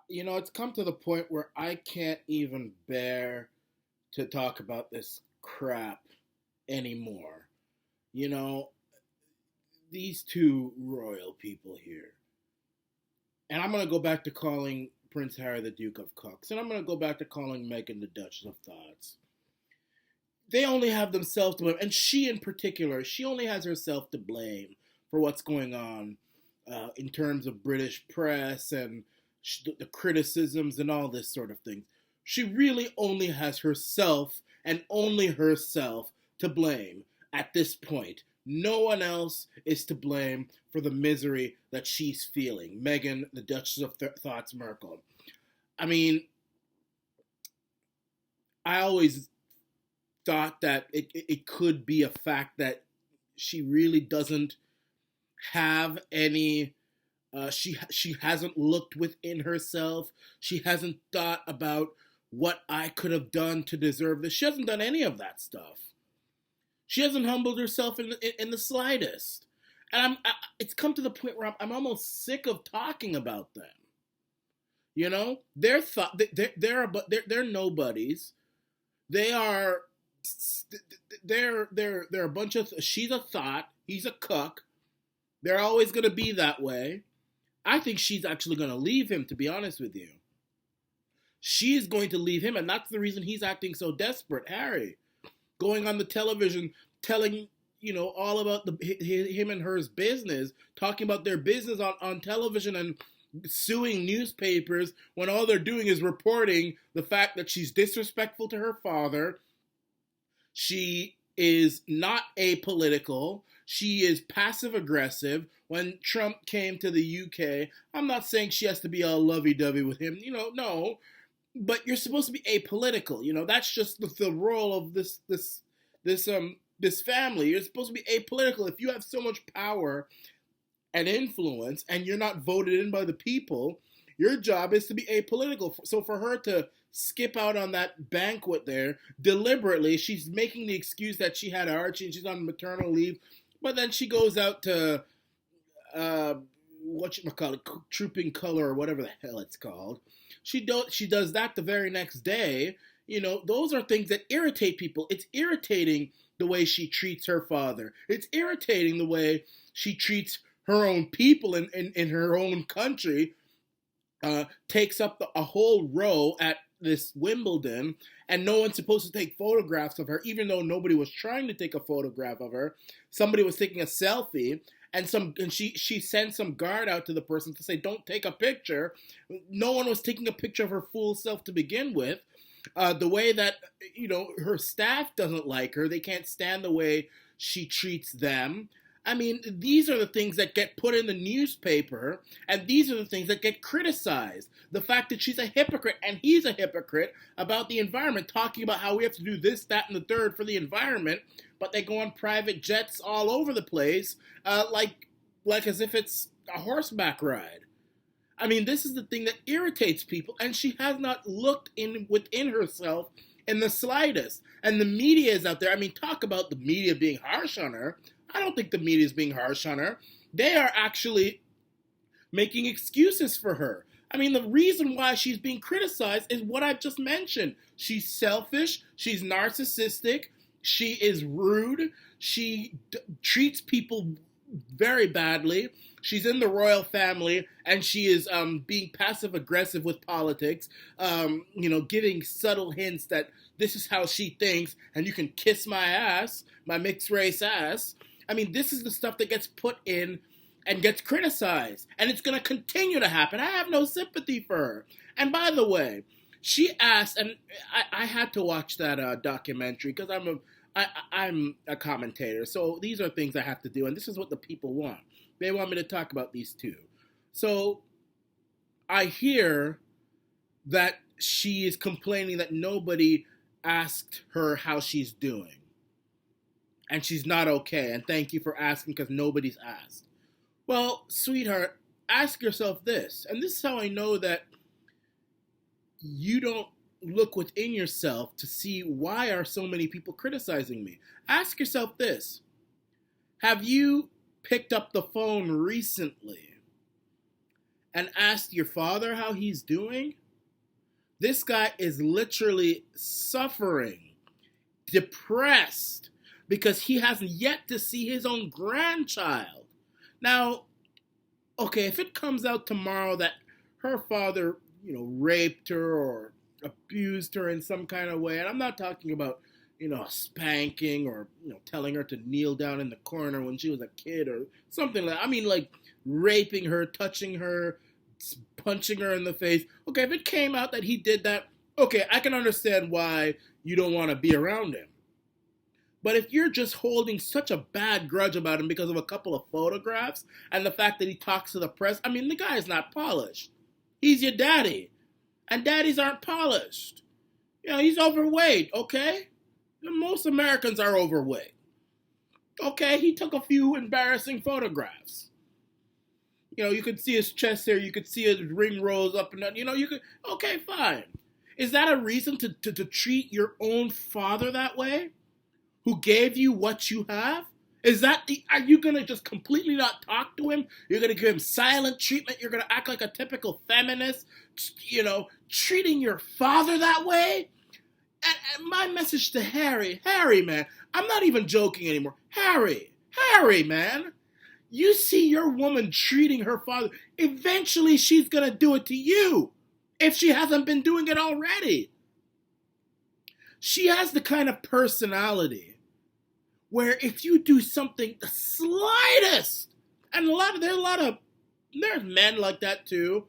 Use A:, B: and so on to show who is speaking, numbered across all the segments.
A: It's come to the point where I can't even bear to talk about this crap anymore. You know, these two royal people here. And I'm going to go back to calling Prince Harry the Duke of Cucks. And I'm going to go back to calling Meghan the Duchess of Thots. They only have themselves to blame. And she, in particular, she only has herself to blame for what's going on in terms of British press and the criticisms and all this sort of thing. She really only has herself and only herself to blame at this point. No one else is to blame for the misery that she's feeling. Meghan, the Duchess of Thots Markle. I mean, I always thought that it could be a fact that she really doesn't have any. She hasn't looked within herself. She hasn't thought about what I could have done to deserve this. She hasn't done any of that stuff. She hasn't humbled herself in the slightest. And it's come to the point where I'm almost sick of talking about them. They're nobodies. They are they're a bunch of. She's a thought. He's a cuck. They're always going to be that way. I think she's actually going to leave him, to be honest with you. She's going to leave him, and that's the reason he's acting so desperate. Harry, going on the television, telling, all about him and her's business, talking about their business on television and suing newspapers when all they're doing is reporting the fact that she's disrespectful to her father. She is not apolitical. She is passive aggressive. When Trump came to the UK, I'm not saying she has to be all lovey-dovey with him. No. But you're supposed to be apolitical. That's just the role of this family. You're supposed to be apolitical. If you have so much power and influence and you're not voted in by the people, your job is to be apolitical. So for her to skip out on that banquet there deliberately, she's making the excuse that she had Archie and she's on maternal leave, but then she goes out to Trooping Color or whatever the hell it's called. She does that the very next day. Those are things that irritate people. It's irritating the way she treats her father. It's irritating the way she treats her own people in her own country. Takes up a whole row at this Wimbledon, and no one's supposed to take photographs of her, even though nobody was trying to take a photograph of her. Somebody was taking a selfie, and she sent some guard out to the person to say, "Don't take a picture." No one was taking a picture of her full self to begin with. The way that her staff doesn't like her, they can't stand the way she treats them. I mean, these are the things that get put in the newspaper, and these are the things that get criticized. The fact that she's a hypocrite, and he's a hypocrite about the environment, talking about how we have to do this, that, and the third for the environment, but they go on private jets all over the place, like as if it's a horseback ride. I mean, this is the thing that irritates people, and she has not looked within herself in the slightest. And the media is out there. I mean, talk about the media being harsh on her. I don't think the media is being harsh on her. They are actually making excuses for her. I mean, the reason why she's being criticized is what I've just mentioned. She's selfish. She's narcissistic. She is rude. She treats people very badly. She's in the royal family, and she is being passive aggressive with politics. Giving subtle hints that this is how she thinks, and you can kiss my ass, my mixed race ass. I mean, this is the stuff that gets put in and gets criticized. And it's going to continue to happen. I have no sympathy for her. And by the way, she asked, and I had to watch that documentary because I'm a commentator. So these are things I have to do. And this is what the people want. They want me to talk about these two. So I hear that she is complaining that nobody asked her how she's doing. And she's not okay, and thank you for asking because nobody's asked. Well, sweetheart, ask yourself this, and this is how I know that you don't look within yourself to see why are so many people criticizing me. Ask yourself this. Have you picked up the phone recently and asked your father how he's doing? This guy is literally suffering, depressed, because he hasn't yet to see his own grandchild. Now, okay, if it comes out tomorrow that her father, raped her or abused her in some kind of way, and I'm not talking about, a spanking or, telling her to kneel down in the corner when she was a kid or something like that. I mean, like raping her, touching her, punching her in the face. Okay, if it came out that he did that, okay, I can understand why you don't want to be around him. But if you're just holding such a bad grudge about him because of a couple of photographs and the fact that he talks to the press, I mean, the guy is not polished. He's your daddy. And daddies aren't polished. He's overweight, okay? Most Americans are overweight. Okay, he took a few embarrassing photographs. You could see his chest there, you could see his ring rolls up and down. You could, okay, fine. Is that a reason to treat your own father that way? Who gave you what you have? Are you going to just completely not talk to him? You're going to give him silent treatment? You're going to act like a typical feminist, treating your father that way? And my message to Harry, man, I'm not even joking anymore. Harry, man, you see your woman treating her father, eventually she's going to do it to you, if she hasn't been doing it already. She has the kind of personality where if you do something the slightest, and there's men like that too.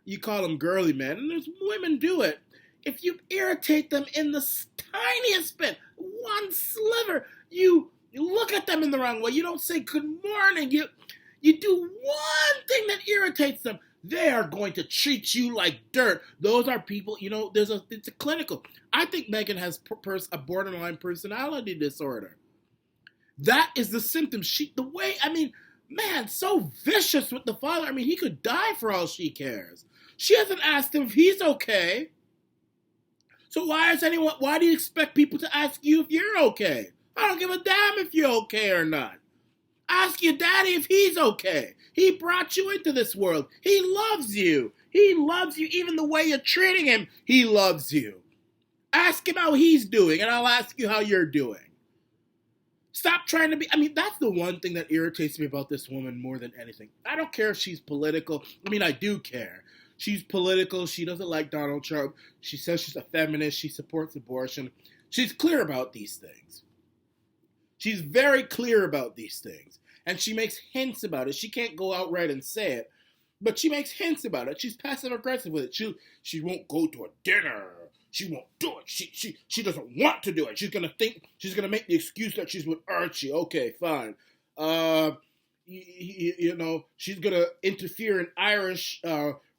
A: You call them girly men, and there's women do it. If you irritate them in the tiniest bit, one sliver, you look at them in the wrong way. You don't say good morning. You do one thing that irritates them. They are going to treat you like dirt. Those are people, it's a clinical. I think Meghan has a borderline personality disorder. That is the symptom. So vicious with the father. I mean, he could die for all she cares. She hasn't asked him if he's okay. So why do you expect people to ask you if you're okay? I don't give a damn if you're okay or not. Ask your daddy if he's okay. He brought you into this world. He loves you. He loves you even the way you're treating him. He loves you. Ask him how he's doing, and I'll ask you how you're doing. Stop trying to be... that's the one thing that irritates me about this woman more than anything. I don't care if she's political. I do care. She's political. She doesn't like Donald Trump. She says she's a feminist. She supports abortion. She's clear about these things. She's very clear about these things. And she makes hints about it. She can't go outright and say it, but she makes hints about it. She's passive-aggressive with it. She won't go to a dinner. She won't do it. She doesn't want to do it. She's going to make the excuse that she's with Archie. Okay, fine. She's going to interfere in Irish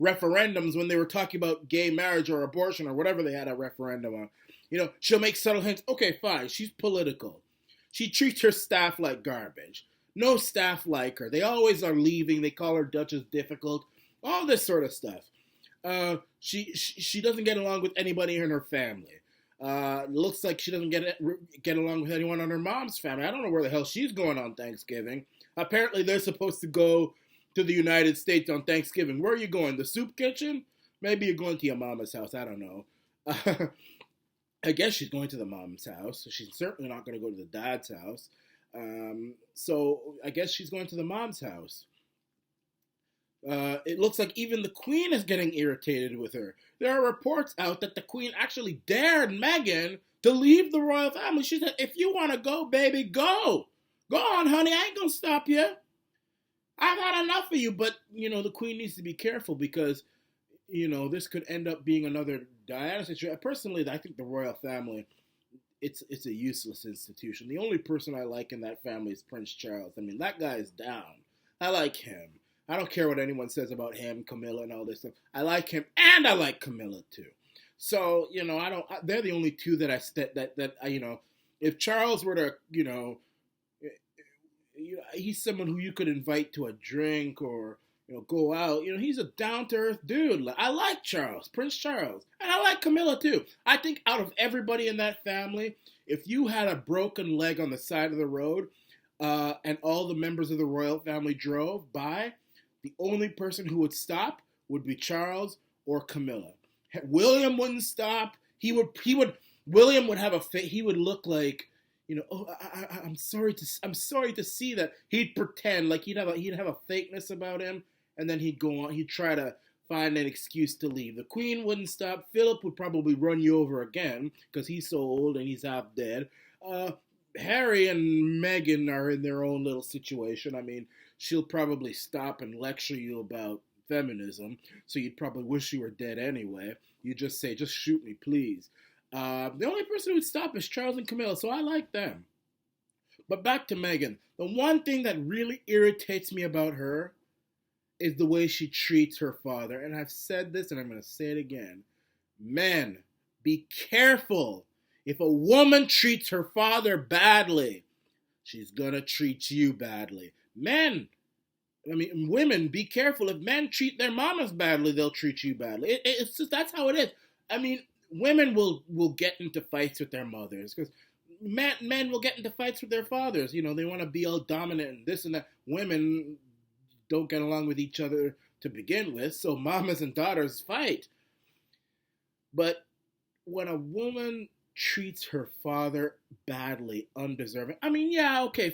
A: referendums when they were talking about gay marriage or abortion or whatever they had a referendum on. She'll make subtle hints. Okay, fine. She's political. She treats her staff like garbage. No staff like her. They always are leaving. They call her Duchess difficult. All this sort of stuff. She doesn't get along with anybody in her family. Looks like she doesn't get along with anyone on her mom's family. I don't know where the hell she's going on Thanksgiving. Apparently they're supposed to go to the United States on Thanksgiving. Where are you going? The soup kitchen? Maybe you're going to your mama's house. I don't know. I guess she's going to the mom's house. So she's certainly not going to go to the dad's house. So I guess she's going to the mom's house. It looks like even the Queen is getting irritated with her. There are reports out that the Queen actually dared Meghan to leave the royal family. She said, if you want to go, baby, go. Go on, honey. I ain't going to stop you. I've had enough of you. But, the Queen needs to be careful because, this could end up being another Diana situation. Personally, I think the royal family, it's a useless institution. The only person I like in that family is Prince Charles. That guy is down. I like him. I don't care what anyone says about him, Camilla, and all this stuff. I like him, and I like Camilla too. So they're the only two that if Charles were to, he's someone who you could invite to a drink or go out. He's a down to earth dude. I like Charles, Prince Charles, and I like Camilla too. I think out of everybody in that family, if you had a broken leg on the side of the road, and all the members of the royal family drove by, The only person who would stop would be Charles or Camilla. William wouldn't stop. William would have he would look like, oh, I'm sorry to see that. He'd pretend like he'd have a fakeness about him, and then he'd go on. He'd try to find an excuse to leave. The Queen wouldn't stop. Philip would probably run you over again because he's so old and he's half dead. Harry and Meghan are in their own little situation. I mean, she'll probably stop and lecture you about feminism, so you'd probably wish you were dead anyway. You just say, just shoot me, please. The only person who would stop is Charles and Camilla, so I like them. But back to Meghan. The one thing that really irritates me about her is the way she treats her father. And I've said this, and I'm going to say it again. Men, be careful. If a woman treats her father badly, she's going to treat you badly. Women, be careful. If men treat their mamas badly, they'll treat you badly. It's just, that's how it is. I mean, women will get into fights with their mothers because men will get into fights with their fathers. They want to be all dominant and this and that. Women don't get along with each other to begin with, so mamas and daughters fight. But when a woman treats her father badly, undeserving,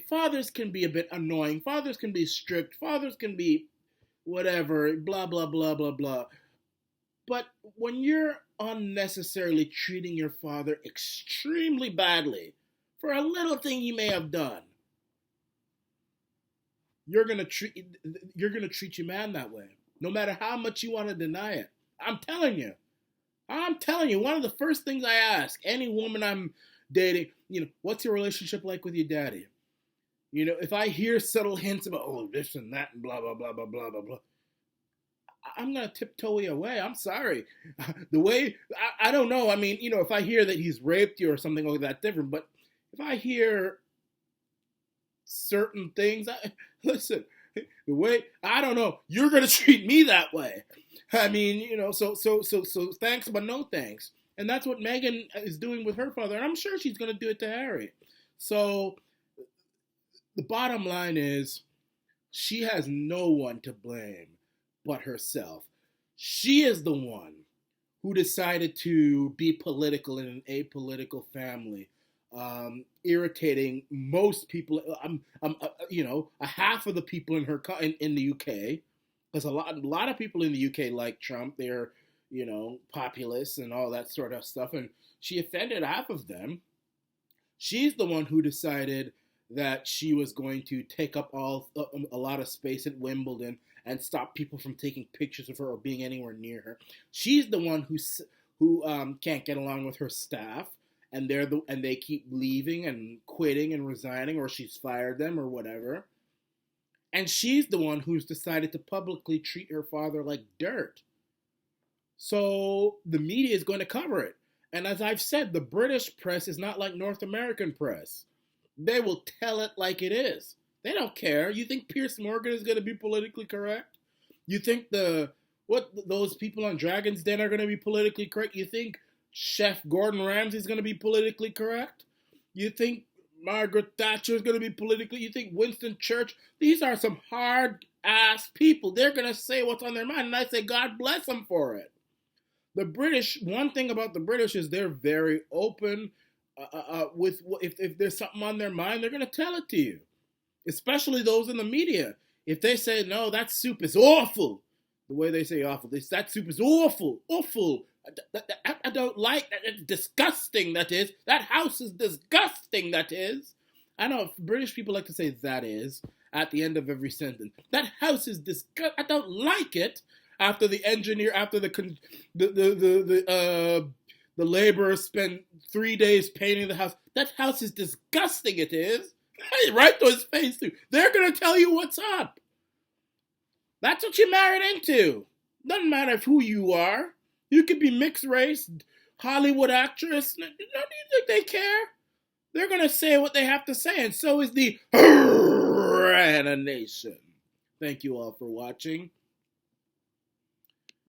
A: fathers can be a bit annoying, fathers can be strict, fathers can be whatever, blah, blah, blah, blah, blah. But when you're unnecessarily treating your father extremely badly for a little thing he may have done, you're gonna treat your man that way, no matter how much you want to deny it. I'm telling you, one of the first things I ask any woman I'm dating, what's your relationship like with your daddy? If I hear subtle hints about, oh, this and that and blah, blah, blah, blah, blah, blah, blah, I'm going to tiptoe you away. I'm sorry. The way, I don't know. I mean, if I hear that he's raped you or something like that, different. But if I hear certain things, listen, the way, I don't know, you're going to treat me that way. I mean, so thanks, but no thanks. And that's what Meghan is doing with her father. And I'm sure she's going to do it to Harry. So the bottom line is she has no one to blame but herself. She is the one who decided to be political in an apolitical family, irritating most people. A half of the people in the UK, because a lot of people in the UK like Trump. They're populists and all that sort of stuff, and she offended half of them. She's the one who decided that she was going to take up a lot of space at Wimbledon and stop people from taking pictures of her or being anywhere near her. She's the one who can't get along with her staff, and they keep leaving and quitting and resigning, or she's fired them or whatever. And she's the one who's decided to publicly treat her father like dirt. So the media is going to cover it. And as I've said, the British press is not like North American press. They will tell it like it is. They don't care. You think Piers Morgan is going to be politically correct? You think those people on Dragon's Den are going to be politically correct? You think Chef Gordon Ramsay is going to be politically correct? You think Margaret Thatcher is going to be politically? You think Winston Churchill? These are some hard-ass people. They're going to say what's on their mind, and I say God bless them for it. The British, one thing about the British is they're very open with if there's something on their mind, they're going to tell it to you. Especially those in the media. If they say, no, that soup is awful, the way they say awful, that soup is awful, I don't like that, it's disgusting, that is. That house is disgusting, that is. I know British people like to say that is at the end of every sentence. That house is disgusting, I don't like it. After the laborers spend 3 days painting the house, that house is disgusting, it is. Right to his face, too. They're going to tell you what's up. That's what you married into. Doesn't matter who you are. You could be mixed race, Hollywood actress. Do you think they care? They're going to say what they have to say, and so is the Arana Nation. Thank you all for watching.